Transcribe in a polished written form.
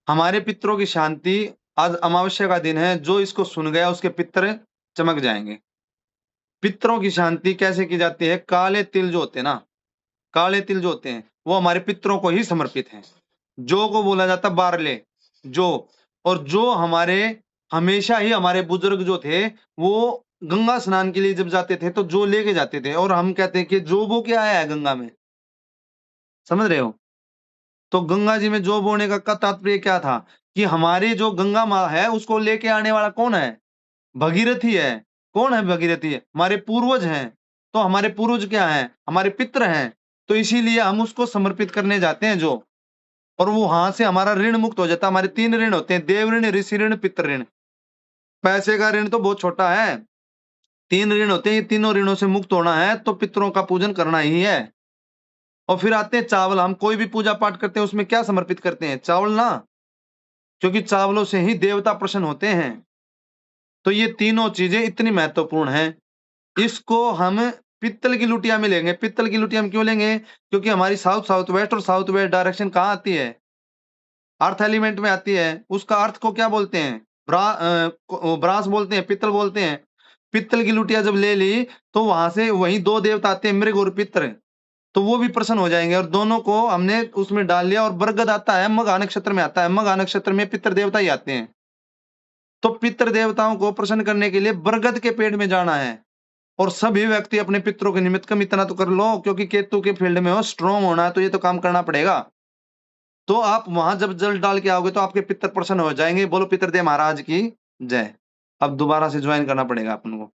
हमारे पितरों की शांति, आज अमावस्या का दिन है, जो इसको सुन गया उसके पितर चमक जाएँगे। पितरों की शांति कैसे की जाती है? काले तिल जो होते हैं ना, काले तिल जो होते हैं, वो हमारे पितरों को ही समर्पित हैं। जौ को बोला जाता है बारले, जौ। और जो हमारे हमेशा ही हमारे बुजुर्ग जो थे, वो गंगा स्नान के लिए जब जाते थे, तो जौ लेके जाते थे और हम कहते हैं कि जौ बो के आया है गंगा में, समझ रहे हो? तो गंगा जी में जौ बोने का तात्पर्य क्या था? कि हमारी जो गंगा माँ है, उसको लेके आने वाला कौन है? भगीरथी है। कौन है भगीरथी? हमारे पूर्वज हैं। तो हमारे पूर्वज क्या हैं? हमारे पितृ हैं। तो इसीलिए हम उसको समर्पित करने जाते हैं जो, और वो वहां से हमारा ऋण मुक्त हो जाता है। हमारे 3 ऋण होते हैं, देव ऋण, ऋषि ऋण, पितृ ऋण। पैसे का ऋण तो बहुत छोटा है, 3 ऋण होते हैं, ये तीनों ऋणों से मुक्त होना है तो पितरों का पूजन करना ही है। और फिर आते हैं चावल, हम कोई भी पूजा पाठ करते हैं उसमें क्या समर्पित करते हैं? चावल ना, क्योंकि चावलों से ही देवता प्रसन्न होते हैं। तो ये तीनों चीजें इतनी महत्वपूर्ण हैं, इसको हम पित्तल की लुटिया में लेंगे। पित्तल की लुटिया हम क्यों लेंगे? क्योंकि हमारी साउथ साउथ वेस्ट और साउथ वेस्ट डायरेक्शन कहाँ आती है? अर्थ एलिमेंट में आती है। उसका अर्थ को क्या बोलते हैं? ब्रास बोलते हैं, पित्तल बोलते हैं। पित्तल की लुटिया जब ले ली, तो वहां से वही 2 देवता आते हैं, मृग और पितृ। तो वो भी प्रसन्न हो जाएंगे, और दोनों को हमने उसमें डाल लिया। और बरगद आता है, मघा नक्षत्र में आता है, मघा नक्षत्र में पितृ देवता ही आते हैं। तो पितृ देवताओं को प्रसन्न करने के लिए बरगद के पेड़ में जाना है। और सभी व्यक्ति अपने पितरों के निमित्त कम इतना तो कर लो, क्योंकि केतु के फील्ड में हो, स्ट्रांग होना है, तो ये तो काम करना पड़ेगा। तो आप वहां जब जल डाल के आओगे तो आपके पितर प्रसन्न हो जाएंगे। बोलो पितरदेव महाराज की जय। अब दोबारा से ज्वाइन करना पड़ेगा अपन को।